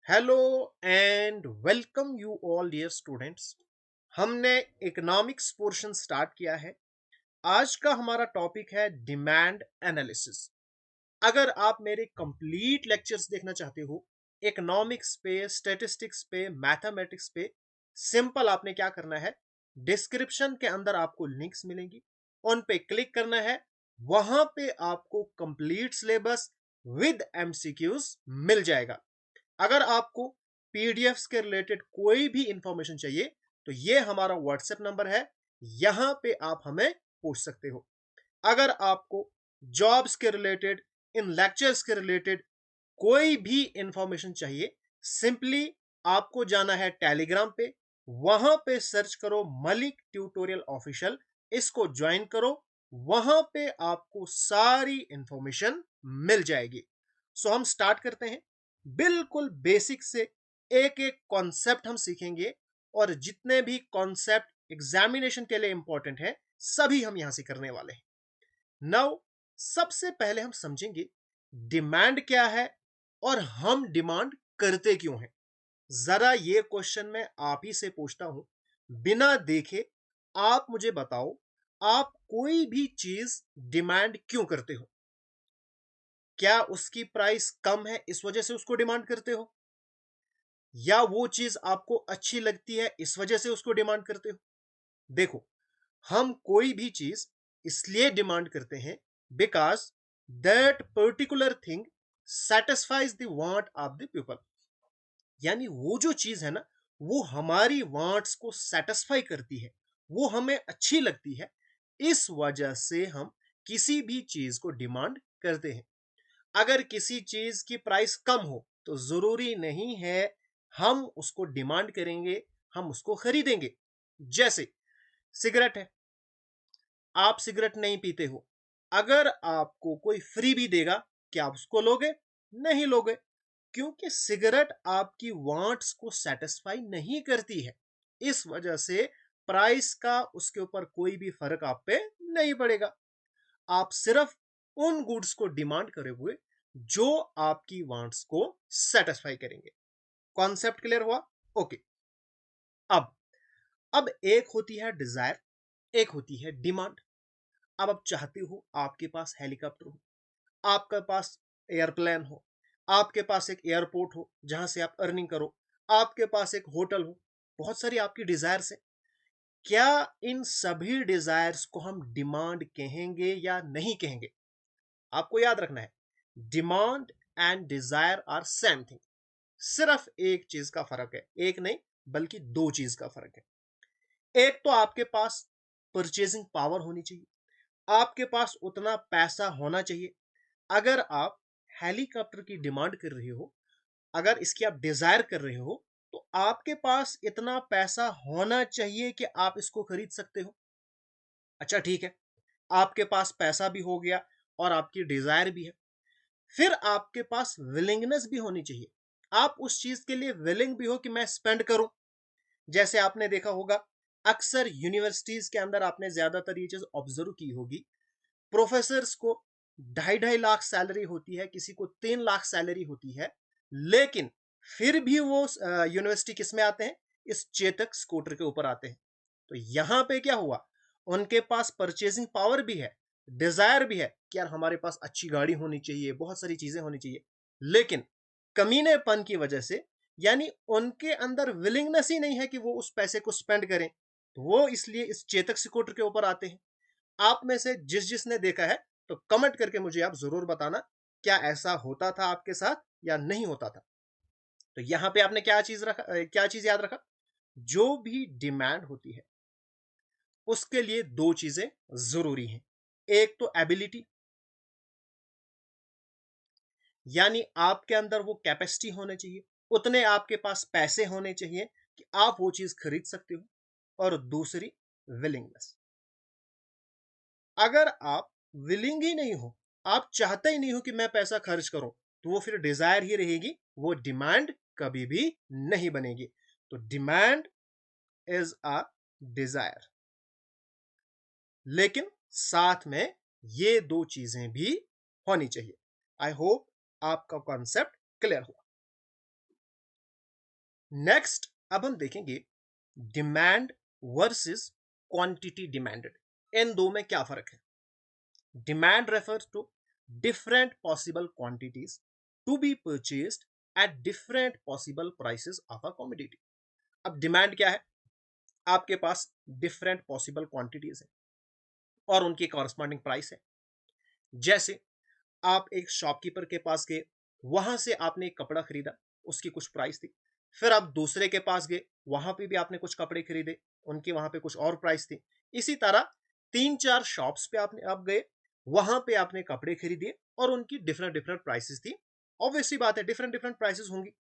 Hello and welcome you all dear students. हमने economics portion start किया है। आज का हमारा टॉपिक है डिमांड एनालिसिस। अगर आप मेरे कंप्लीट लेक्चर्स देखना चाहते हो इकोनॉमिक्स पे, स्टैटिस्टिक्स पे, मैथमेटिक्स पे, सिंपल आपने क्या करना है, डिस्क्रिप्शन के अंदर आपको लिंक्स मिलेंगी, उन पे क्लिक करना है। वहां पे आपको कंप्लीट सिलेबस विद एमसीक्यूज मिल जाएगा। अगर आपको पीडीएफ्स के रिलेटेड कोई भी इंफॉर्मेशन चाहिए तो ये हमारा व्हाट्सएप नंबर है, यहां पे आप हमें पूछ सकते हो। अगर आपको जॉब्स के रिलेटेड, इन लेक्चर्स के रिलेटेड कोई भी इंफॉर्मेशन चाहिए, सिंपली आपको जाना है टेलीग्राम पे। वहां पे सर्च करो मलिक ट्यूटोरियल ऑफिशियल, इसको ज्वाइन करो। वहां पे आपको सारी इंफॉर्मेशन मिल जाएगी। सो हम स्टार्ट करते हैं। बिल्कुल बेसिक से एक एक कॉन्सेप्ट हम सीखेंगे, और जितने भी कॉन्सेप्ट एग्जामिनेशन के लिए इंपॉर्टेंट है सभी हम यहां से करने वाले हैं। नाउ सबसे पहले हम समझेंगे डिमांड क्या है और हम डिमांड करते क्यों हैं। जरा ये क्वेश्चन मैं आप ही से पूछता हूं, बिना देखे आप मुझे बताओ, आप कोई भी चीज डिमांड क्यों करते हो? क्या उसकी प्राइस कम है इस वजह से उसको डिमांड करते हो, या वो चीज आपको अच्छी लगती है इस वजह से उसको डिमांड करते हो? देखो, हम कोई भी चीज इसलिए डिमांड करते हैं because that particular thing satisfies the want of the people. यानी वो जो चीज है ना, वो हमारी वांट्स को सेटिस्फाई करती है, वो हमें अच्छी लगती है, इस वजह से हम किसी भी चीज को डिमांड करते हैं। अगर किसी चीज की प्राइस कम हो तो जरूरी नहीं है हम उसको डिमांड करेंगे, हम उसको खरीदेंगे। जैसे सिगरेट है, आप सिगरेट नहीं पीते हो, अगर आपको कोई फ्री भी देगा, क्या आप उसको लोगे? नहीं लोगे, क्योंकि सिगरेट आपकी वांट्स को सेटिस्फाई नहीं करती है। इस वजह से प्राइस का उसके ऊपर कोई भी फर्क आप पे नहीं पड़ेगा। आप सिर्फ उन गुड्स को डिमांड करोगे जो आपकी वांट्स को सेटिस्फाई करेंगे। कॉन्सेप्ट क्लियर हुआ? ओके। अब अब एक होती है डिजायर, एक होती है डिमांड। अब आप चाहते हो आपके पास हेलीकॉप्टर हो, आपके पास एयरप्लेन हो, आपके पास एक एयरपोर्ट हो जहां से आप अर्निंग करो, आपके पास एक होटल हो, बहुत सारी आपकी डिजायर्स है। क्या इन सभी डिजायर्स को हम डिमांड कहेंगे या नहीं कहेंगे? आपको याद रखना है, demand and desire are same thing. सिर्फ एक चीज का फर्क है, एक नहीं बल्कि दो चीज का फर्क है। एक तो आपके पास परचेजिंग पावर होनी चाहिए, आपके पास उतना पैसा होना चाहिए। अगर आप हेलीकॉप्टर की डिमांड कर रहे हो, अगर इसकी आप डिजायर कर रहे हो, तो आपके पास इतना पैसा होना चाहिए कि आप इसको खरीद सकते हो। अच्छा ठीक है, आपके पास पैसा भी हो गया और आपकी डिजायर भी है, फिर आपके पास विलिंगनेस भी होनी चाहिए। आप उस चीज के लिए विलिंग भी हो कि मैं स्पेंड करूं। जैसे आपने देखा होगा, अक्सर यूनिवर्सिटीज के अंदर आपने ज्यादातर ये चीज ऑब्जर्व की होगी, प्रोफेसर्स को 2.5 लाख सैलरी होती है, किसी को 3 लाख सैलरी होती है, लेकिन फिर भी वो यूनिवर्सिटी किस में आते हैं? इस चेतक स्कूटर के ऊपर आते हैं। तो यहां पे क्या हुआ, उनके पास परचेजिंग पावर भी है, डिजायर भी है कि यार हमारे पास अच्छी गाड़ी होनी चाहिए, बहुत सारी चीजें होनी चाहिए, लेकिन कमीनेपन की वजह से, यानी उनके अंदर विलिंगनेस ही नहीं है कि वो उस पैसे को स्पेंड करें, तो वो इसलिए इस चेतक स्कूटर के ऊपर आते हैं। आप में से जिसने देखा है तो कमेंट करके मुझे आप जरूर बताना, क्या ऐसा होता था आपके साथ या नहीं होता था। तो यहां पे आपने क्या चीज रखा, क्या चीज याद रखा, जो भी डिमांड होती है उसके लिए दो चीजें जरूरी हैं। एक तो एबिलिटी, यानी आपके अंदर वो कैपेसिटी होने चाहिए, उतने आपके पास पैसे होने चाहिए कि आप वो चीज खरीद सकते हो। और दूसरी विलिंगनेस। अगर आप विलिंग ही नहीं हो, आप चाहते ही नहीं हो कि मैं पैसा खर्च करूं, तो वो फिर डिजायर ही रहेगी, वो डिमांड कभी भी नहीं बनेगी। तो डिमांड इज अ डिजायर, लेकिन साथ में ये दो चीजें भी होनी चाहिए। आई होप आपका कॉन्सेप्ट क्लियर हुआ। नेक्स्ट अब हम देखेंगे डिमांड वर्सेस क्वांटिटी डिमांडेड। इन दो में क्या फर्क है? Demand refers to different possible quantities to be purchased at different possible prices of a commodity. अब डिमांड क्या है? आपके पास डिफरेंट पॉसिबल क्वांटिटीज है और उनकी कॉरस्पॉन्डिंग प्राइस है। जैसे आप एक शॉपकीपर के पास गए, वहां से आपने एक कपड़ा खरीदा, उसकी कुछ प्राइस थी। फिर आप दूसरे के पास गए, वहां पे भी आपने कुछ कपड़े खरीदे, उनकी वहां पे कुछ और प्राइस थी। इसी तरह तीन चार शॉप्स पे आपने आप गए, वहां पे आपने कपड़े खरीदे और उनकी डिफरेंट डिफरेंट प्राइसेस थी। ऑब्वियसली बात है, डिफरेंट डिफरेंट प्राइसेस होंगी।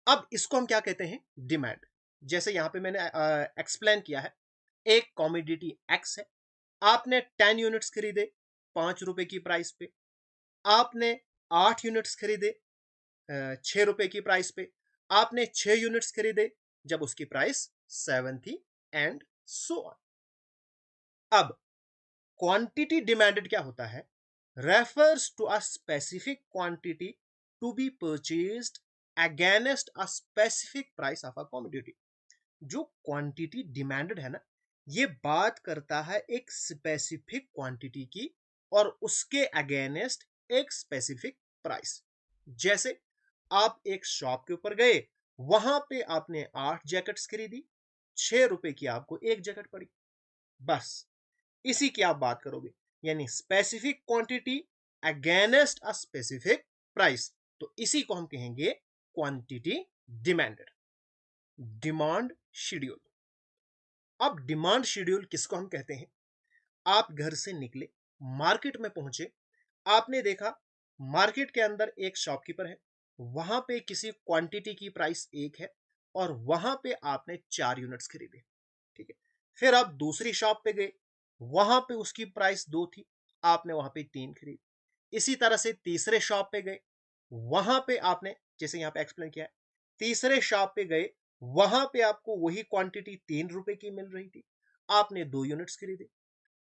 अब इसको हम क्या कहते हैं? डिमांड। जैसे यहां पे मैंने एक्सप्लेन किया है, एक कॉमोडिटी एक्स है, आपने 10 यूनिट्स खरीदे 5 रुपए की प्राइस पे, आपने 8 यूनिट्स खरीदे 6 रुपए की प्राइस पे, आपने 6 यूनिट्स खरीदे जब उसकी प्राइस 7 थी, एंड सो ऑन। अब क्वांटिटी डिमांडेड क्या होता है? Refers to a specific quantity to be purchased against a specific price of a commodity. जो क्वांटिटी डिमांडेड है ना, ये बात करता है एक स्पेसिफिक क्वांटिटी की और उसके अगेंस्ट एक स्पेसिफिक प्राइस। जैसे आप एक शॉप के ऊपर गए, वहां पे आपने 8 जैकेट्स खरीदी, 6 रुपए की आपको एक जैकेट पड़ी, बस इसी की आप बात करोगे, यानी specific quantity against a specific price. तो इसी को हम कहेंगे क्वांटिटी डिमांडेड। Demand schedule. अब डिमांड शेड्यूल किसको हम कहते हैं? आप घर से निकले, मार्केट में पहुंचे, आपने देखा मार्केट के अंदर एक शॉपकीपर है, वहां पे किसी क्वांटिटी की प्राइस एक है और वहां पे आपने 4 यूनिट्स खरीदे, ठीक है। फिर आप दूसरी शॉप पे गए, वहां पे उसकी प्राइस 2 थी, आपने वहां पे 3 खरीदी। इसी तरह से तीसरे शॉप पे गए, वहां पे आपने, जैसे यहां पे एक्सप्लेन किया है, तीसरे शॉप पे गए, वहां पे आपको वही क्वांटिटी 3 रुपए की मिल रही थी, आपने 2 यूनिट्स खरीदे।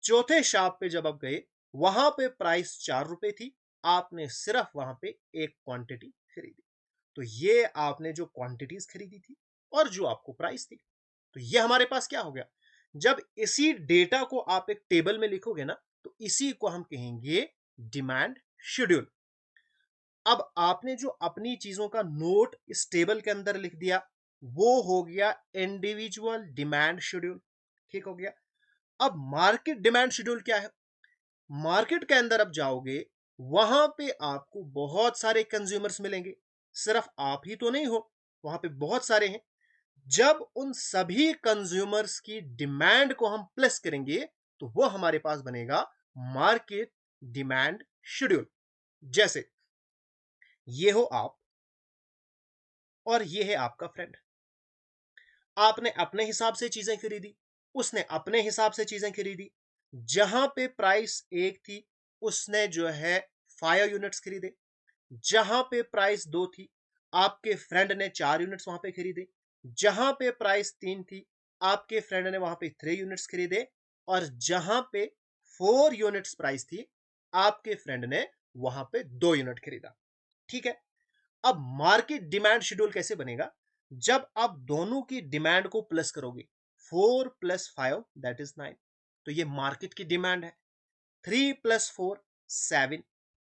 चौथे शॉप पे जब आप गए, वहां पे प्राइस 4 रुपए थी, आपने सिर्फ वहां पे एक क्वांटिटी खरीदी। तो ये आपने जो क्वांटिटीज खरीदी थी और जो आपको प्राइस थी, तो ये हमारे पास क्या हो गया? जब इसी डेटा को आप एक टेबल में लिखोगे ना, तो इसी को हम कहेंगे डिमांड शेड्यूल। अब आपने जो अपनी चीजों का नोट इस टेबल के अंदर लिख दिया, वो हो गया इंडिविजुअल डिमांड शेड्यूल, ठीक हो गया। अब मार्केट डिमांड शेड्यूल क्या है? मार्केट के अंदर आप जाओगे, वहां पे आपको बहुत सारे कंज्यूमर्स मिलेंगे, सिर्फ आप ही तो नहीं हो, वहां पे बहुत सारे हैं। जब उन सभी कंज्यूमर्स की डिमांड को हम प्लस करेंगे, तो वो हमारे पास बनेगा मार्केट डिमांड शेड्यूल। जैसे ये हो आप और ये है आपका फ्रेंड, आपने अपने हिसाब से चीजें खरीदी, उसने अपने हिसाब से चीजें खरीदी। जहां पे प्राइस एक थी, उसने जो है 5 यूनिट्स खरीदे। जहां पे प्राइस 2 थी, आपके फ्रेंड ने 4 यूनिट्स वहां पे खरीदे। जहां पे प्राइस 3 थी, आपके फ्रेंड ने वहां पे 3 यूनिट्स खरीदे। और जहां पे 4 यूनिट्स प्राइस थी, आपके फ्रेंड ने वहां पे 2 यूनिट खरीदा, ठीक है। अब मार्केट डिमांड शेड्यूल कैसे बनेगा? जब आप दोनों की डिमांड को प्लस करोगे, 4 + 5 दैट इज 9, तो ये मार्केट की डिमांड है। 3 + 4 7,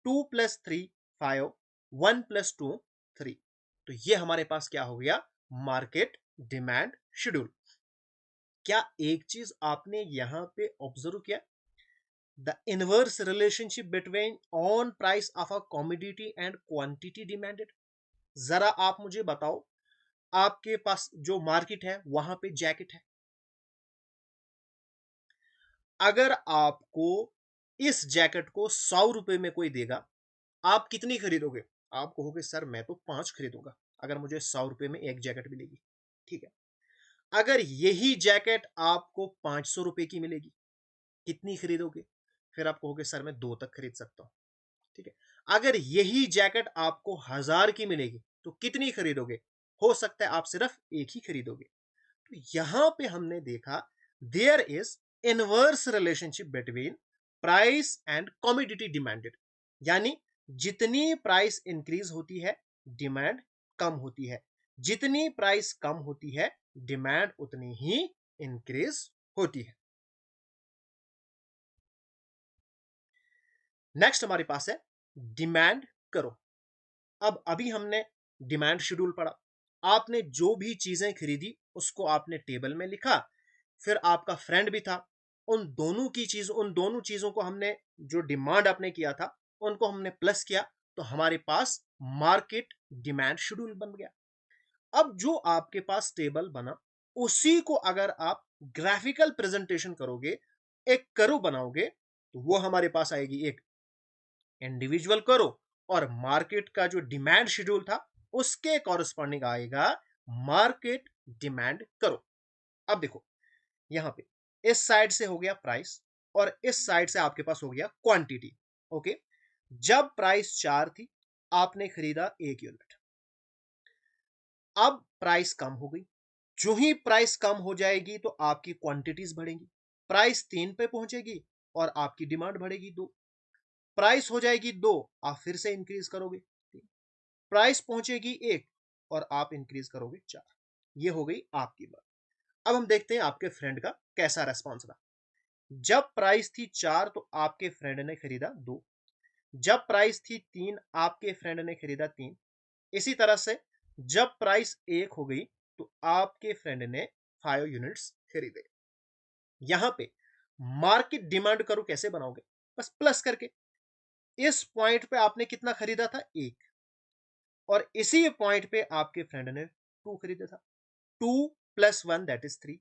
2 + 3 5, 1 + 2 3। तो ये हमारे पास क्या हो गया? Market demand schedule. क्या एक चीज आपने यहां पे ऑब्जर्व किया? The inverse relationship between on price of a commodity and quantity demanded. जरा आप मुझे बताओ, आपके पास जो मार्केट है वहां पे जैकेट है, अगर आपको इस जैकेट को 100 रुपए में कोई देगा, आप कितनी खरीदोगे? आप कहोगे सर मैं तो 5 खरीदूंगा अगर मुझे 100 रुपए में एक जैकेट मिलेगी, ठीक है। अगर यही जैकेट आपको 500 रुपए की मिलेगी, कितनी खरीदोगे? फिर आप कहोगे सर मैं 2 तक खरीद सकता हूं, ठीक है। अगर यही जैकेट आपको 1000 की मिलेगी, तो कितनी खरीदोगे? हो सकता है आप सिर्फ एक ही खरीदोगे। तो यहां पे हमने देखा there is inverse relationship between price and commodity demanded, यानी जितनी प्राइस इंक्रीज होती है, डिमांड कम होती है। जितनी प्राइस कम होती है डिमांड उतनी ही इंक्रीज होती है। नेक्स्ट हमारे पास है डिमांड करो। अब अभी हमने डिमांड शेड्यूल पढ़ा। आपने जो भी चीजें खरीदी उसको आपने टेबल में लिखा, फिर आपका फ्रेंड भी था, उन दोनों चीजों को हमने, जो डिमांड आपने किया था उनको हमने प्लस किया, तो हमारे पास मार्केट डिमांड शेड्यूल बन गया। अब जो आपके पास टेबल बना उसी को अगर आप ग्राफिकल प्रेजेंटेशन करोगे, एक करो बनाओगे, तो वो हमारे पास आएगी एक इंडिविजुअल करो, और मार्केट का जो डिमांड शेड्यूल था उसके कॉरस्पॉन्डिंग आएगा मार्केट डिमांड करो। अब देखो यहां पे इस साइड से हो गया प्राइस और इस साइड से आपके पास हो गया क्वांटिटी। ओके, जब प्राइस 4 थी आपने खरीदा 1 यूनिट। अब प्राइस कम हो गई, जो ही प्राइस कम हो जाएगी तो आपकी क्वांटिटीज बढ़ेंगी। प्राइस 3 पे पहुंचेगी और आपकी डिमांड बढ़ेगी 2। प्राइस हो जाएगी 2, आप फिर से इंक्रीज करोगे 3। प्राइस पहुंचेगी 1 और आप इंक्रीज करोगे 4। ये हो गई आपकी बात। अब हम देखते हैं आपके फ्रेंड का कैसा रेस्पॉन्स रहा। जब प्राइस थी 4 तो आपके फ्रेंड ने खरीदा 2। जब प्राइस थी 3 आपके फ्रेंड ने खरीदा 3। इसी तरह से जब प्राइस 1 हो गई तो आपके फ्रेंड ने 5 यूनिट्स खरीदे। यहां पे मार्केट डिमांड करो कैसे बनाओगे, बस प्लस करके। इस पॉइंट पे आपने कितना खरीदा था 1, और इसी पॉइंट पे आपके फ्रेंड ने 2 खरीदा था। 2 + 1 दैट इज 3।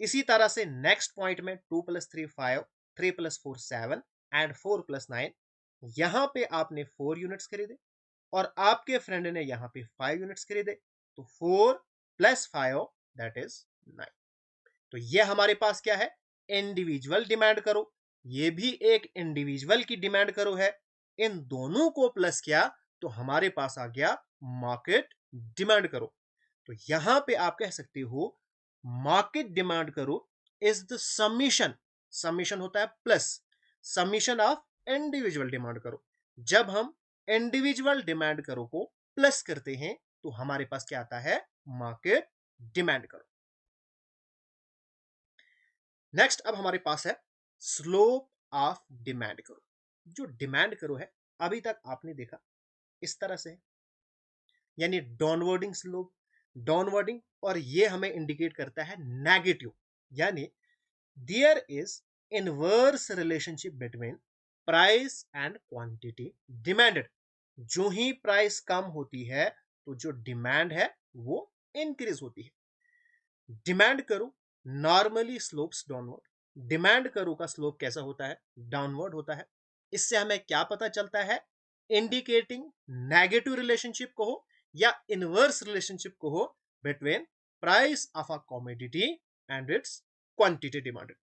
इसी तरह से नेक्स्ट पॉइंट में 2 + 3 5, 3 + 4 7 एंड 4 + 9, यहां पे आपने 4 यूनिट्स खरीदे और आपके फ्रेंड ने यहां पे 5 यूनिट्स खरीदे, तो 4 + 5 दैट इज 9। तो ये हमारे पास क्या है, इंडिविजुअल डिमांड करो। ये भी एक इंडिविजुअल की डिमांड करो है। इन दोनों को प्लस किया तो हमारे पास आ गया मार्केट डिमांड करो। तो यहां पे आप कह सकते हो मार्केट डिमांड करो इज द समीशन, समीशन होता है plus, summation of individual demand करो। जब हम इंडिविजुअल डिमांड करो को प्लस करते हैं तो हमारे पास क्या आता है, मार्केट डिमांड करो। नेक्स्ट अब हमारे पास है स्लोप ऑफ डिमांड करो। जो डिमांड करो है अभी तक आपने देखा इस तरह से, यानी डाउनवर्डिंग स्लोप, डाउनवर्डिंग, और ये हमें इंडिकेट करता है नेगेटिव, यानी there is inverse relationship between price and quantity demanded. जो ही प्राइस कम होती है तो जो डिमांड है वो इंक्रीज होती है। डिमांड करो नॉर्मली स्लोप्स डाउनवर्ड। डिमांड करो का स्लोप कैसा होता है, डाउनवर्ड होता है। इससे हमें क्या पता चलता है, इंडिकेटिंग नेगेटिव रिलेशनशिप को हो या इनवर्स रिलेशनशिप को हो between price of a commodity and it's quantity demanded.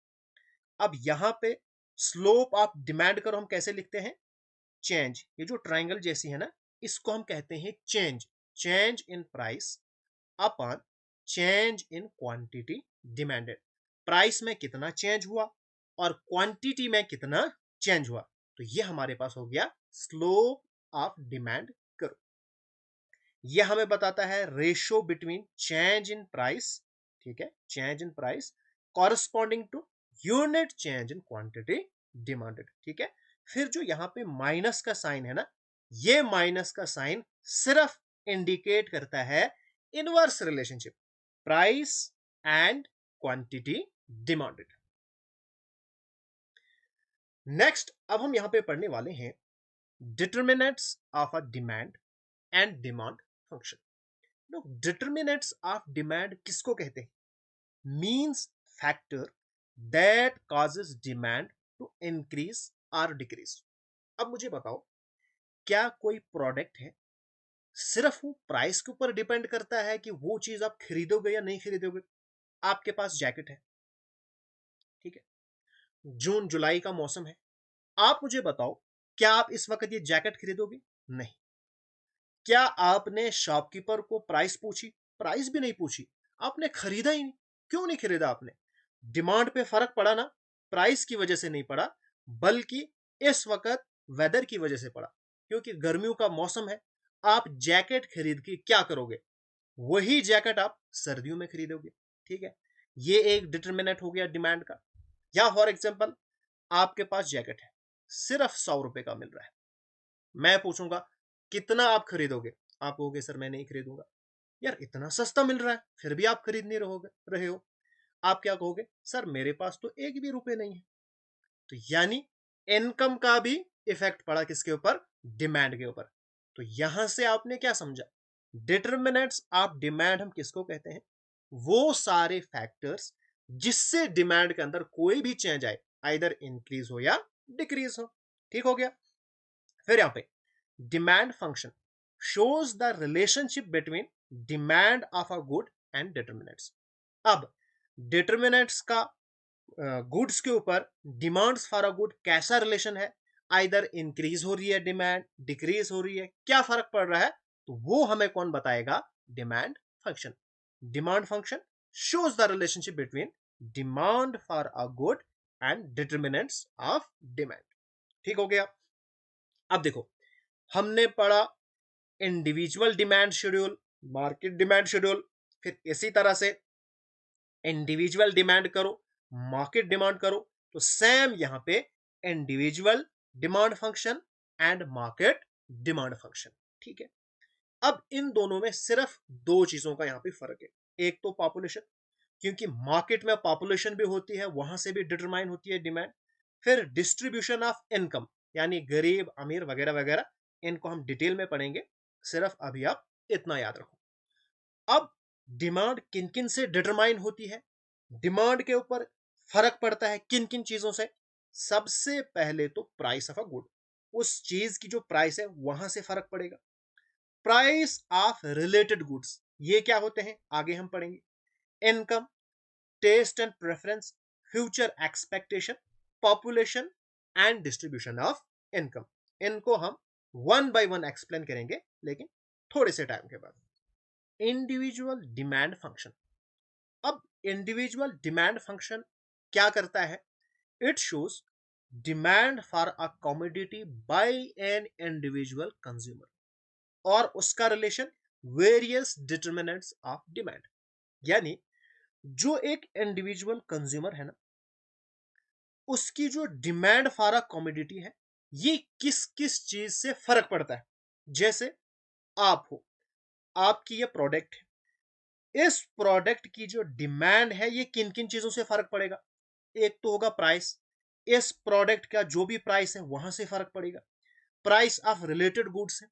अब यहां पे स्लोप ऑफ डिमांड करो हम कैसे लिखते हैं, चेंज, ये जो ट्राइंगल जैसी है ना, इसको हम कहते हैं change, change in price upon change in quantity demanded. Price में कितना चेंज हुआ और क्वांटिटी में कितना चेंज हुआ, तो ये हमारे पास हो गया स्लोप ऑफ डिमांड करो। यह हमें बताता है ratio between change in price, ठीक है, change in price corresponding to unit change in quantity demanded, ठीक है। फिर जो यहां पे माइनस का साइन है ना, ये माइनस का साइन सिर्फ इंडिकेट करता है inverse relationship price and quantity demanded. Next अब हम यहां पे पढ़ने वाले हैं determinants of a demand and demand function. लोग डिटरमिनेंट्स ऑफ डिमांड किसको कहते हैं, means factor that causes demand to increase और डिक्रीज। अब मुझे बताओ, क्या कोई प्रोडक्ट है सिर्फ वो प्राइस के ऊपर डिपेंड करता है कि वो चीज आप खरीदोगे या नहीं खरीदोगे। आपके पास जैकेट है, ठीक है, जून जुलाई का मौसम है, आप मुझे बताओ क्या आप इस वक्त ये जैकेट खरीदोगे, नहीं। क्या आपने शॉपकीपर को प्राइस पूछी, प्राइस भी नहीं पूछी, आपने खरीदा ही नहीं। क्यों नहीं खरीदा आपने, डिमांड पे फर्क पड़ा ना, प्राइस की वजह से नहीं पड़ा, बल्कि इस वक्त वेदर की वजह से पड़ा, क्योंकि गर्मियों का मौसम है। आप जैकेट खरीद के क्या करोगे, वही जैकेट आप सर्दियों में खरीदोगे। ठीक है, ये एक डिटर्मिनेंट हो गया डिमांड का। या फॉर एग्जांपल आपके पास जैकेट है, सिर्फ 100 रुपए का मिल रहा है, मैं पूछूंगा कितना आप खरीदोगे, आप कहोगे सर मैं नहीं खरीदूंगा। यार इतना सस्ता मिल रहा है फिर भी आप खरीद नहीं रहे हो, आप क्या कहोगे, सर मेरे पास तो एक भी रुपए नहीं है। तो यानी इनकम का भी इफेक्ट पड़ा किसके ऊपर, डिमांड के ऊपर। तो यहां से आपने क्या समझा, डिटर्मिनेंट्स ऑफ डिमांड हम किसको कहते हैं, वो सारे फैक्टर्स जिससे डिमांड के अंदर कोई भी चेंज आए, आइदर इंक्रीज हो या डिक्रीज हो। ठीक हो गया। फिर यहां पे demand function shows the relationship between demand of a good and determinants। अब डिटर्मिनेंट्स का गुड्स के ऊपर डिमांड्स फॉर अ गुड कैसा रिलेशन है, आइदर इंक्रीज हो रही है डिमांड, डिक्रीज हो रही है, क्या फर्क पड़ रहा है, तो वो हमें कौन बताएगा, demand function. Demand function shows the relationship between demand for a good and determinants of demand। ठीक हो गया। अब देखो हमने पढ़ा individual demand schedule, market demand schedule, फिर इसी तरह से इंडिविजुअल डिमांड करो, मार्केट डिमांड करो, तो सेम यहां पे individual demand function and market demand function. ठीक है, अब इन दोनों में सिर्फ दो चीजों का यहां पे फर्क है। एक तो पॉपुलेशन, क्योंकि मार्केट में पॉपुलेशन भी होती है, वहां से भी डिटरमाइन होती है डिमांड। फिर डिस्ट्रीब्यूशन ऑफ इनकम, यानी गरीब अमीर वगैरह वगैरह, इनको हम डिटेल में पढ़ेंगे, सिर्फ अभी आप इतना याद रखो। अब डिमांड किन किन से डिटरमाइन होती है, डिमांड के ऊपर फर्क पड़ता है किन किन चीजों से। सबसे पहले तो प्राइस ऑफ अ गुड, उस चीज की जो प्राइस है वहां से फर्क पड़ेगा। प्राइस ऑफ रिलेटेड गुड्स, ये क्या होते हैं आगे हम पढ़ेंगे। Income, taste and preference, future expectation, population and distribution of income, इनको हम वन बाय वन एक्सप्लेन करेंगे लेकिन थोड़े से टाइम के बाद। Individual demand function. अब इंडिविजुअल डिमांड फंक्शन क्या करता है, it shows demand for a commodity by an individual consumer और उसका relation various determinants of demand. यानी जो एक इंडिविजुअल कंज्यूमर है ना, उसकी जो डिमांड फॉर अ कमोडिटी है, ये किस किस चीज से फर्क पड़ता है। जैसे आप हो, आपकी ये प्रोडक्ट है, इस प्रोडक्ट की जो डिमांड है ये किन किन चीजों से फर्क पड़ेगा। एक तो होगा प्राइस, इस प्रोडक्ट का जो भी प्राइस है वहां से फर्क पड़ेगा। प्राइस ऑफ रिलेटेड गुड्स है,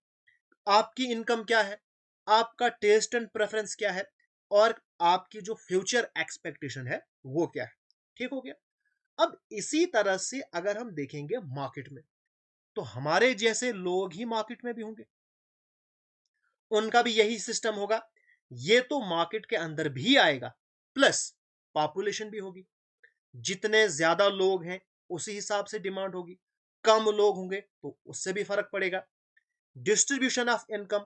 आपकी इनकम क्या है, आपका टेस्ट एंड प्रेफरेंस क्या है, और आपकी जो फ्यूचर एक्सपेक्टेशन है वो क्या है। ठीक हो गया। अब इसी तरह से अगर हम देखेंगे मार्केट में, तो हमारे जैसे लोग ही मार्केट में भी होंगे, उनका भी यही सिस्टम होगा। ये तो मार्केट के अंदर भी आएगा, प्लस पॉपुलेशन भी होगी। जितने ज्यादा लोग हैं उसी हिसाब से डिमांड होगी, कम लोग होंगे तो उससे भी फर्क पड़ेगा। डिस्ट्रीब्यूशन ऑफ इनकम,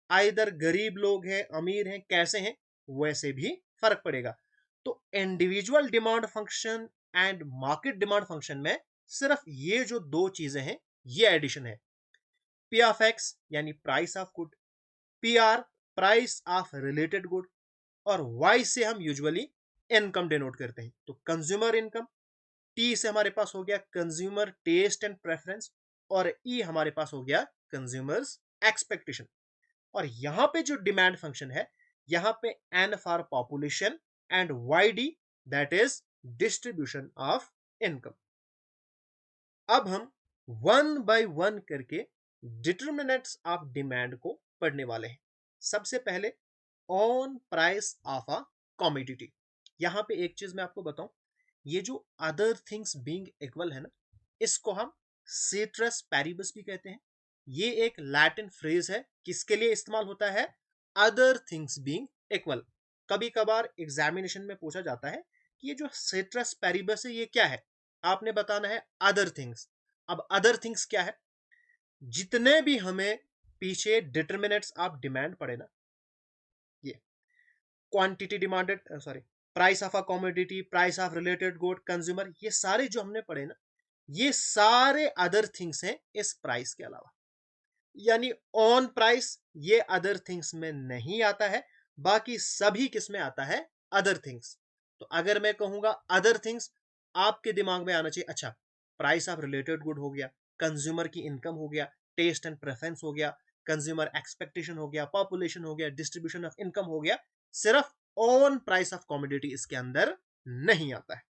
आइदर गरीब लोग हैं अमीर हैं कैसे हैं, वैसे भी फर्क पड़ेगा। तो individual demand function and market demand function में सिर्फ ये जो दो चीजें हैं ये एडिशन है। पी ऑफ एक्स यानी price of good, P R price of related good, और वाई से हम यूजुअली इनकम डिनोट करते हैं। तो कंज्यूमर इनकम, टी से हमारे पास हो गया कंज्यूमर टेस्ट एंड प्रेफरेंस, और ई हमारे पास हो गया कंज्यूमर्स एक्सपेक्टेशन। और यहां पे जो डिमांड फंक्शन है, यहां पे N for population and Y D, that is distribution of income. अब हम वन बाय वन करके डिटर्मिनेंट्स ऑफ डिमांड को पढ़ने वाले हैं। सबसे पहले on price of a commodity. यहां पे एक चीज मैं आपको बताऊं, ये जो अदर थिंग्स बीइंग इक्वल है ना, इसको हम सेट्रस पैरिबस भी कहते हैं। ये एक लैटिन फ्रेज है, किसके लिए इस्तेमाल होता है, अदर थिंग्स बीइंग इक्वल। कभी कभार एग्जामिनेशन में पूछा जाता है कि ये जो सेट्रस पैरिबस है ये क्या है, आपने बताना है अदर थिंग्स। अब अदर थिंग्स क्या है, जितने भी हमें पीछे डिटर्मिनेंट्स ऑफ डिमांड पड़े ना, ये quantity demanded, sorry, price of a commodity, price of related good, consumer, ये सारे जो हमने पढ़े ना, ये सारे अदर थिंग्स हैं इस प्राइस के अलावा। यानी ऑन प्राइस ये अदर थिंग्स में नहीं आता है, बाकी सभी किस में आता है, अदर थिंग्स। तो अगर मैं कहूंगा अदर थिंग्स, आपके दिमाग में आना चाहिए अच्छा, प्राइस ऑफ रिलेटेड गुड हो गया, कंज्यूमर की इनकम हो गया, टेस्ट एंड प्रेफरेंस हो गया, कंज्यूमर एक्सपेक्टेशन हो गया, पॉपुलेशन हो गया, डिस्ट्रीब्यूशन ऑफ इनकम हो गया। सिर्फ ऑन प्राइस ऑफ कॉमोडिटी इसके अंदर नहीं आता है।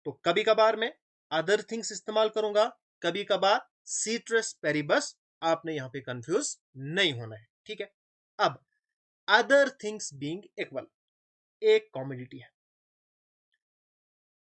तो कभी कभार मैं अदर थिंग्स इस्तेमाल करूंगा, कभी कभार सीट्रस पेरिबस। आपने यहां पे कंफ्यूज नहीं होना है, ठीक है। अब अदर थिंग्स बीइंग इक्वल, एक कॉमोडिटी है,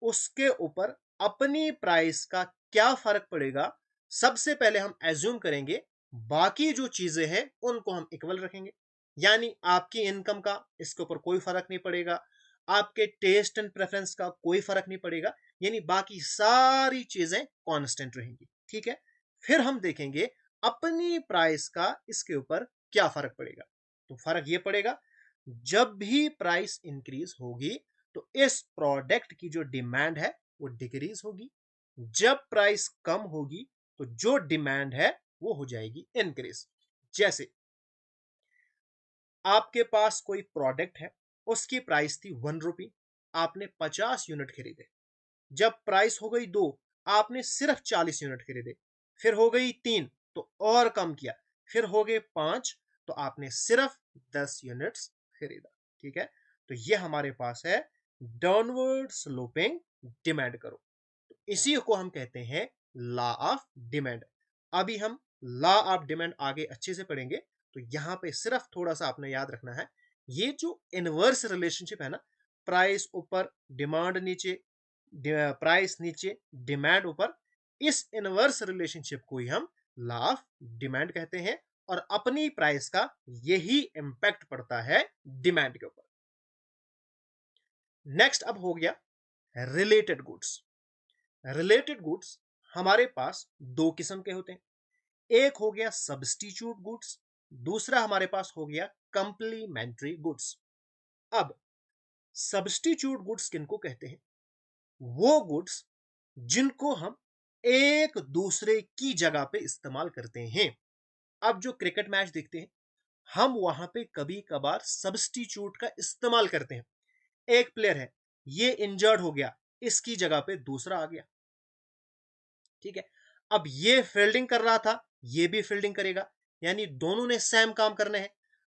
उसके ऊपर अपनी प्राइस का क्या फर्क पड़ेगा। सबसे पहले हम एज्यूम करेंगे बाकी जो चीजें हैं उनको हम इक्वल रखेंगे, यानी आपकी इनकम का इसके ऊपर कोई फर्क नहीं पड़ेगा, आपके टेस्ट एंड प्रेफरेंस का कोई फर्क नहीं पड़ेगा, यानी बाकी सारी चीजें कांस्टेंट रहेंगी, ठीक है। फिर हम देखेंगे अपनी प्राइस का इसके ऊपर क्या फर्क पड़ेगा। तो फर्क ये पड़ेगा, जब भी प्राइस इंक्रीज होगी तो इस प्रोडक्ट की जो डिमांड है वो डिक्रीज होगी, जब प्राइस कम होगी तो जो डिमांड है वो हो जाएगी इंक्रीज। जैसे आपके पास कोई प्रोडक्ट है, उसकी प्राइस थी 1 रुपी, आपने 50 यूनिट खरीदे, जब प्राइस हो गई 2, आपने सिर्फ 40 यूनिट खरीदे, फिर हो गई 3 तो और कम किया, फिर हो गए 5 तो आपने सिर्फ 10 यूनिट्स खरीदा, ठीक है। तो ये हमारे पास है डाउनवर्ड स्लोपिंग डिमांड करो। तो इसी को हम कहते हैं लॉ ऑफ डिमांड। अभी हम लॉ ऑफ डिमांड आगे अच्छे से पढ़ेंगे। तो यहां पे सिर्फ थोड़ा सा आपने याद रखना है, ये जो इनवर्स रिलेशनशिप है ना, प्राइस ऊपर डिमांड नीचे, प्राइस नीचे डिमांड ऊपर, इस इनवर्स रिलेशनशिप को ही हम लॉ ऑफ डिमांड कहते हैं। और अपनी प्राइस का यही इंपैक्ट पड़ता है डिमांड के ऊपर। नेक्स्ट अब हो गया रिलेटेड गुड्स। रिलेटेड गुड्स हमारे पास दो किस्म के होते हैं, एक हो गया सब्स्टिट्यूट गुड्स, दूसरा हमारे पास हो गया कंप्लीमेंट्री गुड्स। अब सब्स्टिट्यूट गुड्स किनको कहते हैं, वो गुड्स जिनको हम एक दूसरे की जगह पे इस्तेमाल करते हैं। अब जो क्रिकेट मैच देखते हैं, हम वहां पे कभी कभार सब्स्टिट्यूट का इस्तेमाल करते हैं। एक प्लेयर है, ये इंजर्ड हो गया, इसकी जगह पे दूसरा आ गया, ठीक है। अब ये फील्डिंग कर रहा था, ये भी फील्डिंग करेगा, यानी दोनों ने सेम काम करने हैं।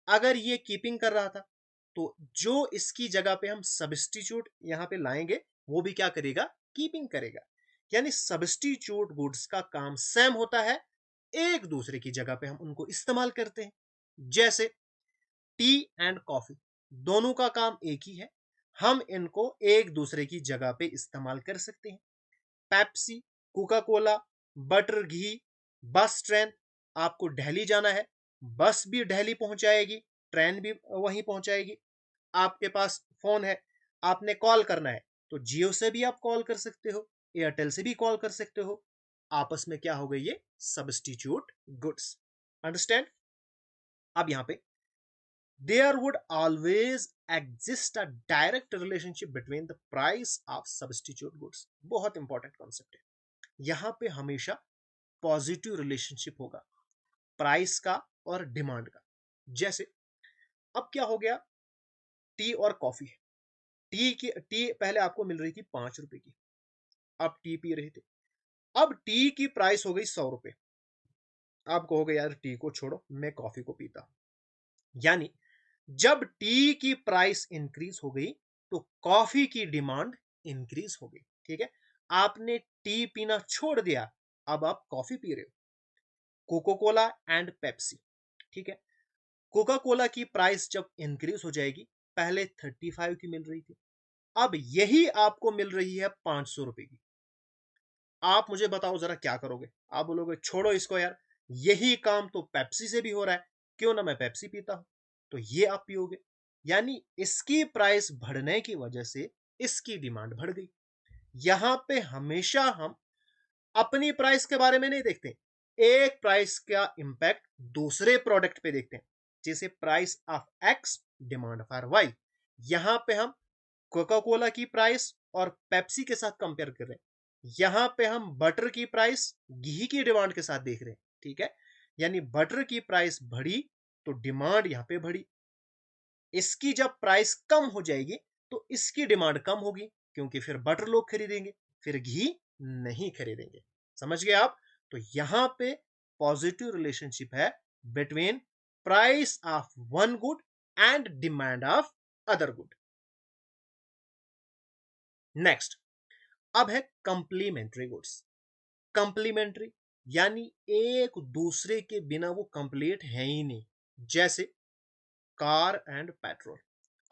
अगर ये कीपिंग कर रहा था तो जो इसकी जगह पे हम सब्स्टिट्यूट यहां पे लाएंगे वो भी क्या करेगा, कीपिंग करेगा। यानी सब्स्टिट्यूट गुड्स का काम सेम होता है, एक दूसरे की जगह पे हम उनको इस्तेमाल करते हैं। जैसे टी एंड कॉफी, दोनों का काम एक ही है, हम इनको एक दूसरे की जगह पे इस्तेमाल कर सकते हैं। पेप्सी, कोका कोला, बटर घी, बस ट्रेन, आपको दिल्ली जाना है, बस भी दिल्ली पहुंचाएगी, ट्रेन भी वहीं पहुंचाएगी। आपके पास फोन है, आपने कॉल करना है तो जियो से भी आप कॉल कर सकते हो, एयरटेल से भी कॉल कर सकते हो। आपस में क्या हो गई, ये सब्स्टिट्यूट गुड्स। अंडरस्टैंड। अब यहां पे there would always exist a direct relationship between the price of substitute goods। बहुत इंपॉर्टेंट कॉन्सेप्ट है, यहां पे हमेशा पॉजिटिव रिलेशनशिप होगा प्राइस का और डिमांड का। जैसे अब क्या हो गया, टी और कॉफी है, टी पहले आपको मिल रही थी 5 रुपए की, आप टी पी रहे थे, अब टी की प्राइस हो गई 100 रुपए। आप कहोगे यार टी को छोड़ो, मैं कॉफी को पीता हूं। यानी जब टी की प्राइस इंक्रीज हो गई तो कॉफी की डिमांड इंक्रीज हो गई, ठीक है। आपने टी पीना छोड़ दिया, अब आप कॉफी पी रहे हो। कोको कोला एंड पेप्सी, ठीक है। कोका कोला की प्राइस जब इंक्रीज हो जाएगी, पहले 35 की मिल रही थी, अब यही आपको मिल रही है 500 रुपए की। आप मुझे बताओ जरा क्या करोगे, आप बोलोगे छोड़ो इसको यार, यही काम तो पेप्सी से भी हो रहा है, क्यों ना मैं पेप्सी पीता हूं, तो ये आप पियोगे। यानी इसकी प्राइस बढ़ने की वजह से इसकी डिमांड बढ़ गई। यहां पे हमेशा हम अपनी प्राइस के बारे में नहीं देखते, एक प्राइस का इंपैक्ट दूसरे प्रोडक्ट पे देखते हैं। जैसे price of X, demand for Y, यहां पे हम कोका कोला की प्राइस और पेप्सी के साथ कंपेयर कर रहे हैं, यहां पे हम बटर की प्राइस घी की डिमांड के साथ देख रहे हैं, ठीक है। यानी बटर की प्राइस बढ़ी तो डिमांड यहां पे बढ़ी, इसकी जब प्राइस कम हो जाएगी तो इसकी डिमांड कम होगी, क्योंकि फिर बटर लोग खरीदेंगे, फिर घी नहीं खरीदेंगे। समझ गए आप? तो यहां पे पॉजिटिव रिलेशनशिप है between price of one good and demand of other good. Next, अब है कंप्लीमेंट्री गुड्स। कंप्लीमेंट्री यानी एक दूसरे के बिना वो कंप्लीट है ही नहीं। जैसे कार एंड पेट्रोल।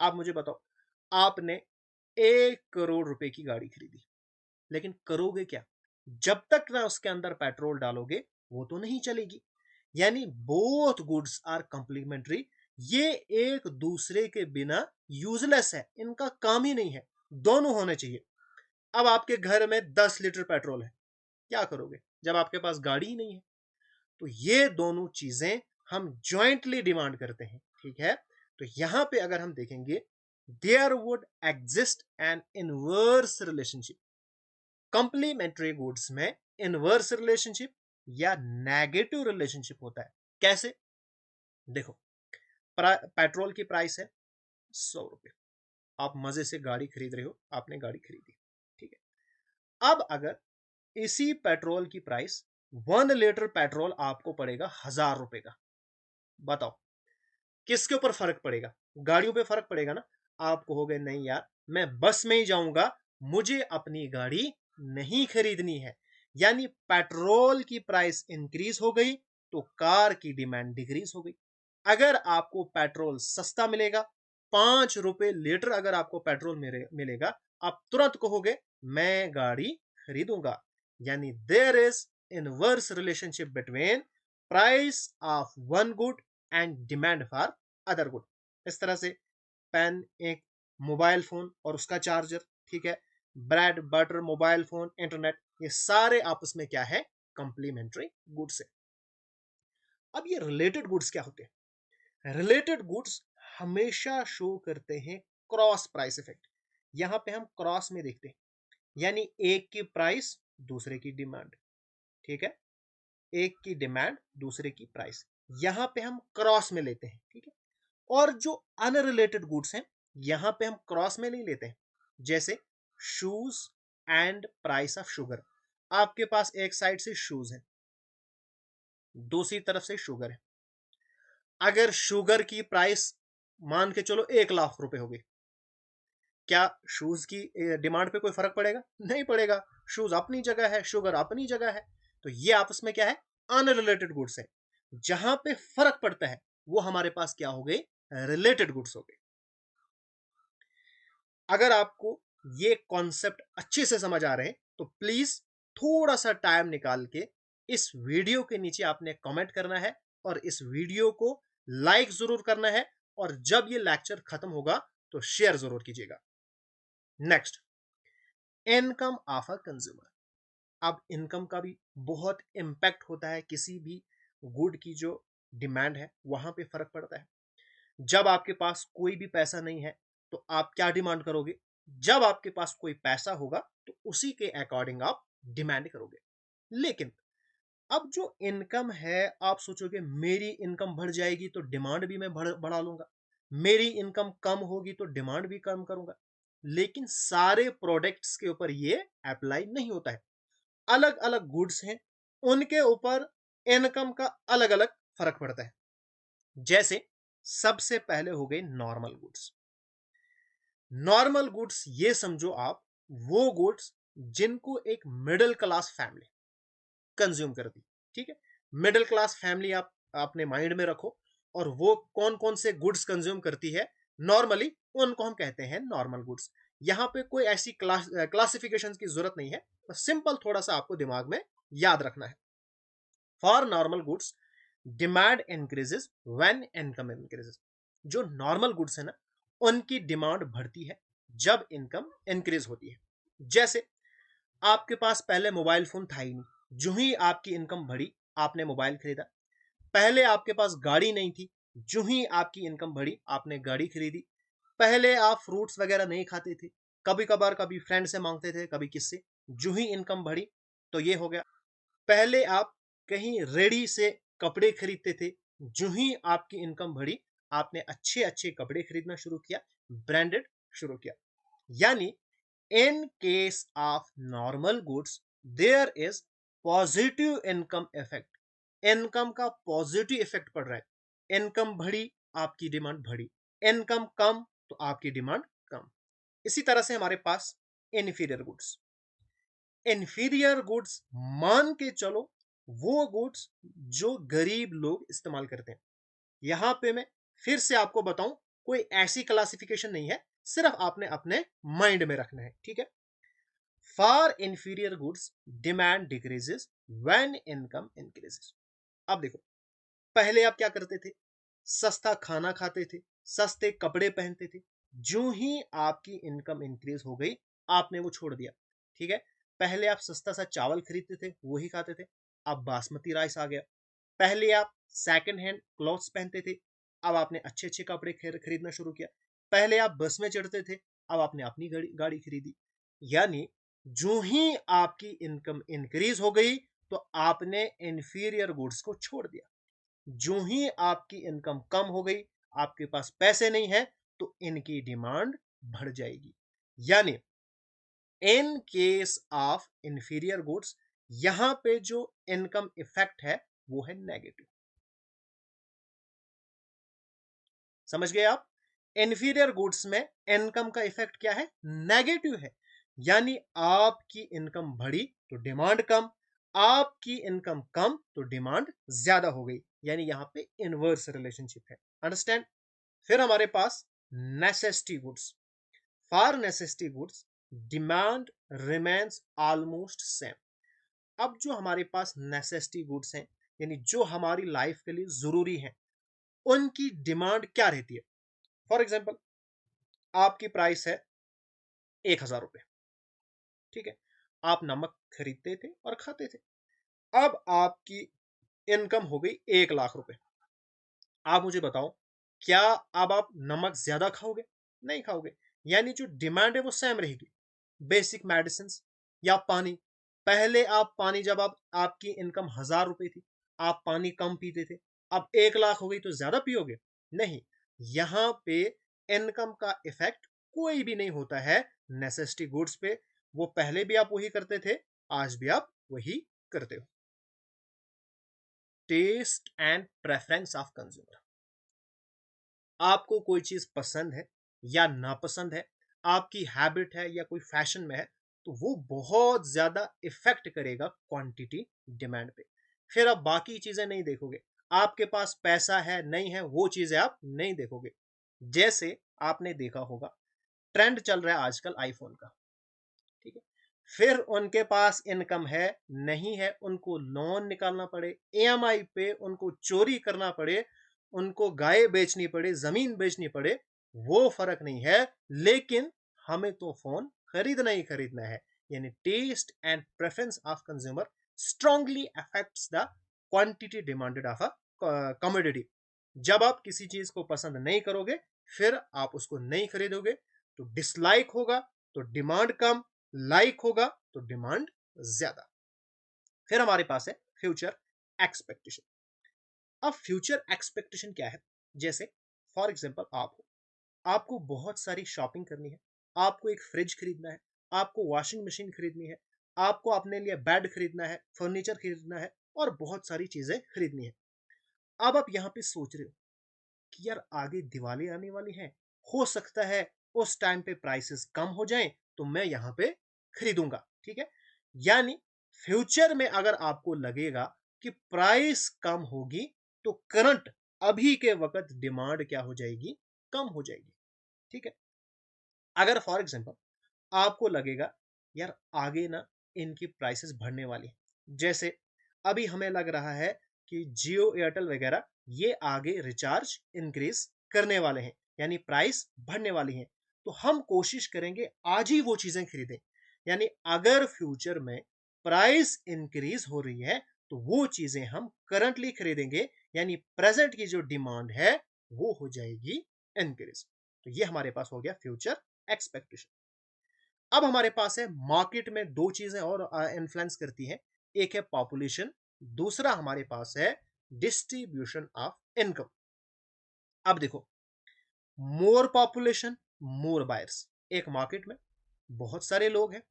आप मुझे बताओ, आपने 1 करोड़ रुपए की गाड़ी खरीदी, लेकिन करोगे क्या? जब तक ना उसके अंदर पेट्रोल डालोगे वो तो नहीं चलेगी। यानी बोथ गुड्स आर कंप्लीमेंट्री। ये एक दूसरे के बिना यूजलेस है, इनका काम ही नहीं है, दोनों होने चाहिए। अब आपके घर में 10 लीटर पेट्रोल है, क्या करोगे जब आपके पास गाड़ी ही नहीं है? तो ये दोनों चीजें हम ज्वाइंटली डिमांड करते हैं, ठीक है? तो यहां पे अगर हम देखेंगे, there would exist an inverse relationship. Complementary goods में इनवर्स रिलेशनशिप या नेगेटिव रिलेशनशिप होता है। कैसे? देखो, पेट्रोल की प्राइस है 100 रुपए, आप मजे से गाड़ी खरीद रहे हो, आपने गाड़ी खरीदी, ठीक है? अब अगर इसी पेट्रोल की प्राइस 1 लीटर पेट्रोल आपको पड़ेगा 1000 रुपए का, बताओ किसके ऊपर फर्क पड़ेगा? गाड़ियों पे फर्क पड़ेगा ना। आप कहोगे नहीं यार, मैं बस में ही जाऊंगा, मुझे अपनी गाड़ी नहीं खरीदनी है। यानी पेट्रोल की प्राइस इंक्रीज हो गई तो कार की डिमांड डिक्रीज हो गई। अगर आपको पेट्रोल सस्ता मिलेगा, 5 रुपए लीटर अगर आपको पेट्रोल मिलेगा, आप तुरंत कहोगे मैं गाड़ी खरीदूंगा। यानी there is inverse relationship between price of one good and demand for other good. इस तरह से पेन, एक मोबाइल फोन और उसका चार्जर, ठीक है, bread butter, mobile phone, internet, ये सारे आपस में क्या है? कंप्लीमेंट्री गुड्स है। अब ये रिलेटेड गुड्स क्या होते हैं? रिलेटेड गुड्स हमेशा शो करते हैं क्रॉस प्राइस इफेक्ट। यहां पे हम क्रॉस में देखते हैं, यानी एक की प्राइस दूसरे की डिमांड, ठीक है, एक की डिमांड दूसरे की प्राइस, यहां पे हम क्रॉस में लेते हैं, ठीक है। और जो अनरिलेटेड गुड्स हैं, यहां पे हम क्रॉस में नहीं लेते हैं। जैसे shoes and price of sugar. आपके पास एक साइड से शूज है, दूसरी तरफ से शुगर है। अगर शुगर की प्राइस मान के चलो 1 लाख रुपए हो गई, क्या शूज की डिमांड पे कोई फर्क पड़ेगा? नहीं पड़ेगा। शूज अपनी जगह है, शुगर अपनी जगह है। तो ये आपस में क्या है? अनरिलेटेड गुड्स है। जहां पे फर्क पड़ता है वो हमारे पास क्या हो गए? रिलेटेड गुड्स हो गए। अगर आपको ये कॉन्सेप्ट अच्छे से समझ आ रहे हैं तो प्लीज थोड़ा सा टाइम निकाल के इस वीडियो के नीचे आपने कमेंट करना है और इस वीडियो को लाइक जरूर करना है, और जब ये लेक्चर खत्म होगा तो शेयर जरूर कीजिएगा। Next, income of a consumer. अब इनकम का भी बहुत इंपैक्ट होता है, किसी भी गुड की जो डिमांड है वहां पे फर्क पड़ता है। जब आपके पास कोई भी पैसा नहीं है तो आप क्या डिमांड करोगे? जब आपके पास कोई पैसा होगा तो उसी के अकॉर्डिंग आप डिमांड करोगे। लेकिन अब जो इनकम है, आप सोचोगे मेरी इनकम बढ़ जाएगी तो डिमांड भी मैं बढ़ा लूंगा, मेरी इनकम कम होगी तो डिमांड भी कम करूंगा। लेकिन सारे प्रोडक्ट्स के ऊपर ये अप्लाई नहीं होता है। अलग अलग गुड्स हैं, उनके ऊपर इनकम का अलग अलग फर्क पड़ता है। जैसे सबसे पहले हो गए नॉर्मल गुड्स। नॉर्मल गुड्स ये समझो आप, वो गुड्स जिनको एक मिडिल क्लास फैमिली कंज्यूम करती, ठीक है। मिडिल क्लास फैमिली आप अपने माइंड में रखो, और वो कौन कौन से गुड्स कंज्यूम करती है नॉर्मली, उनको हम कहते हैं नॉर्मल गुड्स। यहां पे कोई ऐसी क्लासिफिकेशन की जरूरत नहीं है, बस सिंपल थोड़ा सा आपको दिमाग में याद रखना है। For normal goods demand increases when income increases. जो नॉर्मल गुड्स है ना, उनकी डिमांड बढ़ती है जब इनकम इंक्रीज होती है। जैसे आपके पास पहले मोबाइल फोन था ही नहीं, जो ही आपकी इनकम बढ़ी आपने मोबाइल खरीदा। पहले आपके पास गाड़ी नहीं थी, जो ही आपकी इनकम बढ़ी आपने गाड़ी खरीदी। पहले आप फ्रूट्स वगैरह नहीं खाते थे, कभी कभार कभी फ्रेंड से मांगते थे, कभी किससे, जो ही इनकम बढ़ी तो ये हो गया। पहले आप कहीं रेडी से कपड़े खरीदते थे, जो ही आपकी इनकम बढ़ी आपने अच्छे अच्छे कपड़े खरीदना शुरू किया, ब्रांडेड शुरू किया। यानी in case of normal goods there is positive income effect. Income का पॉजिटिव इफेक्ट पड़ रहा है। इनकम बढ़ी, आपकी डिमांड बढ़ी। इनकम कम तो आपकी डिमांड कम। इसी तरह से हमारे पास इन्फीरियर गुड्स। इन्फीरियर गुड्स मान के चलो वो गुड्स जो गरीब लोग इस्तेमाल करते हैं। यहां पे मैं फिर से आपको बताऊं, कोई ऐसी क्लासिफिकेशन नहीं है, सिर्फ आपने अपने माइंड में रखना है, ठीक है। For inferior goods demand decreases when income increases. अब देखो, पहले आप क्या करते थे? सस्ता खाना खाते थे, सस्ते कपड़े पहनते थे। जो ही आपकी इनकम इंक्रीज हो गई, आपने वो छोड़ दिया, ठीक है। पहले आप सस्ता सा चावल खरीदते थे, वही खाते थे। अब बासमती राइस आ गया। पहले आप सेकंड हैंड क्लॉथ्स पहनते थे, अब आपने अच्छे अच्छे कपड़े खरीदना शुरू किया। पहले आप बस में चढ़ते थे, अब आपने अपनी गाड़ी खरीदी। यानी जो ही आपकी इनकम इंक्रीज हो गई, तो आपने इंफीरियर गुड्स को छोड़ दिया। जो ही आपकी इनकम कम हो गई, आपके पास पैसे नहीं है, तो इनकी डिमांड बढ़ जाएगी। यानी in case of inferior goods, यहां पे जो इनकम इफेक्ट है वो है नेगेटिव। समझ गए आप? इंफीरियर गुड्स में इनकम का इफेक्ट क्या है? नेगेटिव है। यानी आपकी इनकम बढ़ी तो डिमांड कम, आपकी इनकम कम तो डिमांड ज्यादा हो गई। यानी यहां पे इनवर्स रिलेशनशिप है। अंडरस्टैंड? फिर हमारे पास necessity goods. For necessity goods demand remains almost same. अब जो हमारे पास नेसेसिटी गुड्स हैं, यानी जो हमारी लाइफ के लिए जरूरी है, उनकी डिमांड क्या रहती है? फॉर एग्जाम्पल, आपकी प्राइस है 1,000 रुपए, ठीक है। आप नमक खरीदते थे और खाते थे। अब आपकी इनकम हो गई 1,00,000 रुपए। आप मुझे बताओ, क्या अब आप नमक ज्यादा खाओगे? नहीं खाओगे। यानी जो डिमांड है वो सेम रहेगी। बेसिक मेडिसिन या पानी, पहले आप पानी, जब आप आपकी इनकम 1,000 रुपए थी, आप पानी कम पीते थे। अब 1,00,000 हो गई तो ज्यादा पियोगे? नहीं। यहां पे इनकम का इफेक्ट कोई भी नहीं होता है नेसेसिटी गुड्स पे। वो पहले भी आप वही करते थे, आज भी आप वही करते हो। Taste and preference of consumer. आपको कोई चीज पसंद है या नापसंद है, आपकी हैबिट है या कोई फैशन में है, तो वो बहुत ज्यादा इफेक्ट करेगा क्वांटिटी डिमांड पे। फिर आप बाकी चीजें नहीं देखोगे। आपके पास पैसा है नहीं है, वो चीजें आप नहीं देखोगे। जैसे आपने देखा होगा, ट्रेंड चल रहा है आजकल आईफोन का, ठीक है। फिर उनके पास इनकम है नहीं है, उनको लोन निकालना पड़े, ईएमआई पे उनको चोरी करना पड़े, उनको गाय बेचनी पड़े, जमीन बेचनी पड़े, वो फर्क नहीं है। लेकिन हमें तो फोन खरीदना ही खरीदना है। यानी taste and preference of consumer strongly affects the quantity demanded of a commodity. जब आप किसी चीज को पसंद नहीं करोगे, फिर आप उसको नहीं खरीदोगे, तो डिसलाइक होगा तो डिमांड कम, लाइक होगा तो डिमांड ज्यादा। फिर हमारे पास है फ्यूचर एक्सपेक्टेशन। अब फ्यूचर एक्सपेक्टेशन क्या है? जैसे फॉर एग्जांपल, आप हो, आपको बहुत सारी शॉपिंग करनी है, आपको एक फ्रिज खरीदना है, आपको वॉशिंग मशीन खरीदनी है, आपको अपने लिए बेड खरीदना है, फर्नीचर खरीदना है, और बहुत सारी चीजें खरीदनी है। अब आप यहाँ पे सोच रहे हो कि यार आगे दिवाली आने वाली है, हो सकता है उस टाइम पे प्राइसेस कम हो जाएं, तो मैं यहाँ पे खरीदूंगा, ठीक है। यानी फ्यूचर में अगर आपको लगेगा कि प्राइस कम होगी, तो करंट अभी के वक्त डिमांड क्या हो जाएगी? कम हो जाएगी, ठीक है। अगर फॉर एग्जांपल आपको लगेगा यार आगे ना इनकी प्राइसेस बढ़ने वाली है, जैसे अभी हमें लग रहा है कि जियो एयरटेल वगैरह ये आगे रिचार्ज इंक्रीज करने वाले हैं, यानी प्राइस बढ़ने वाली है, तो हम कोशिश करेंगे आज ही वो चीजें खरीदें। यानी अगर फ्यूचर में प्राइस इंक्रीज हो रही है, तो वो चीजें हम करंटली खरीदेंगे, यानी प्रेजेंट की जो डिमांड है वो हो जाएगी इंक्रीज। तो ये हमारे पास हो गया फ्यूचर एक्सपेक्टेशन। अब हमारे पास है मार्केट में दो चीजें और इन्फ्लुएंस करती हैं। एक है पॉपुलेशन, दूसरा हमारे पास है डिस्ट्रीब्यूशन ऑफ इनकम। अब देखो, मोर पॉपुलेशन मोर बायर्स। एक मार्केट में बहुत सारे लोग हैं,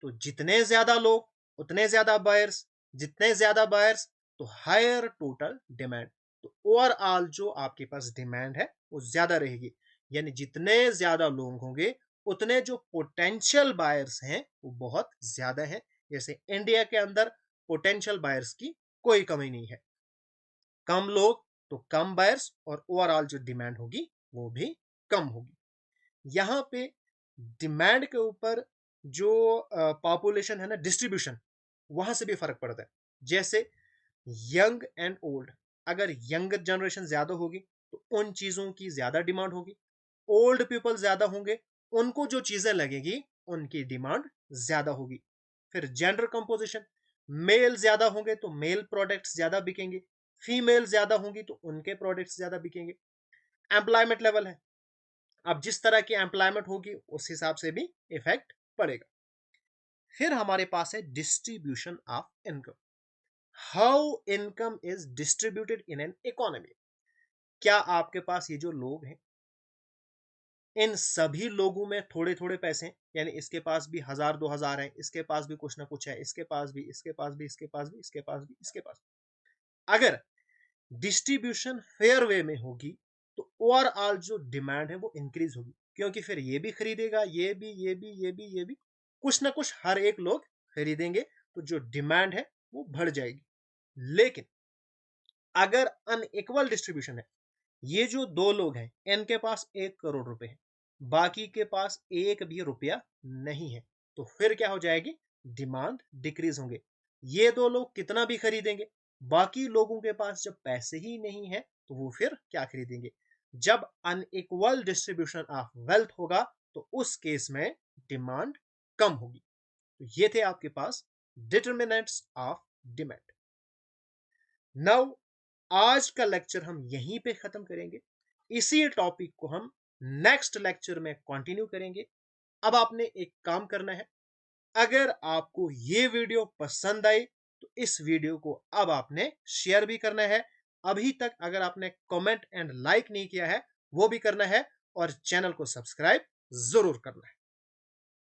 तो जितने ज्यादा लोग उतने ज्यादा बायर्स, जितने ज्यादा बायर्स तो हायर टोटल डिमांड। तो ओवरऑल जो आपके पास डिमांड है वो ज्यादा रहेगी, यानी जितने ज्यादा लोग होंगे उतने जो पोटेंशियल बायर्स हैं वो बहुत ज्यादा है। जैसे इंडिया के अंदर पोटेंशियल बायर्स की कोई कमी नहीं है। कम लोग तो कम बायर्स, और ओवरऑल जो डिमांड होगी वो भी कम होगी। यहाँ पे डिमांड के ऊपर जो पॉपुलेशन है ना, डिस्ट्रीब्यूशन, वहां से भी फर्क पड़ता है। जैसे यंग एंड ओल्ड, अगर यंग जनरेशन ज्यादा होगी तो उन चीजों की ज्यादा डिमांड होगी। ओल्ड पीपल ज्यादा होंगे, उनको जो चीजें लगेगी उनकी डिमांड ज्यादा होगी। फिर जेंडर कंपोजिशन, मेल ज्यादा होंगे तो मेल प्रोडक्ट्स ज्यादा बिकेंगे, फीमेल ज्यादा होंगी तो उनके प्रोडक्ट्स ज्यादा बिकेंगे। एम्प्लॉयमेंट लेवल है, अब जिस तरह की एम्प्लॉयमेंट होगी उस हिसाब से भी इफेक्ट पड़ेगा। फिर हमारे पास है distribution of income. How income is distributed in an economy. क्या आपके पास ये जो लोग हैं, इन सभी लोगों में थोड़े थोड़े पैसे हैं, यानी इसके पास भी 1000 2000 है, इसके पास भी कुछ ना कुछ है, इसके पास भी, इसके पास भी, इसके पास भी, इसके पास भी, इसके पास भी। अगर डिस्ट्रीब्यूशन फेयर वे में होगी तो ओवरऑल जो डिमांड है वो इंक्रीज होगी, क्योंकि फिर ये भी खरीदेगा, ये भी, ये भी, ये भी, ये भी, कुछ ना कुछ हर एक लोग खरीदेंगे, तो जो डिमांड है वो बढ़ जाएगी। लेकिन अगर अनइक्वल डिस्ट्रीब्यूशन है, ये जो दो लोग हैं इनके पास 1 करोड़ रुपए है, बाकी के पास एक भी रुपया नहीं है, तो फिर क्या हो जाएगी, डिमांड डिक्रीज होंगे। ये दो लोग कितना भी खरीदेंगे, बाकी लोगों के पास जब पैसे ही नहीं है तो वो फिर क्या खरीदेंगे। जब अनइक्वल डिस्ट्रीब्यूशन ऑफ वेल्थ होगा तो उस केस में डिमांड कम होगी। तो ये थे आपके पास डिटर्मिनेंट्स ऑफ डिमांड। नाउ आज का लेक्चर हम यहीं पे खत्म करेंगे। इसी टॉपिक को हम नेक्स्ट लेक्चर में कंटिन्यू करेंगे। अब आपने एक काम करना है, अगर आपको ये वीडियो पसंद आई तो इस वीडियो को अब आपने शेयर भी करना है। अभी तक अगर आपने कमेंट एंड लाइक नहीं किया है वो भी करना है, और चैनल को सब्सक्राइब जरूर करना है।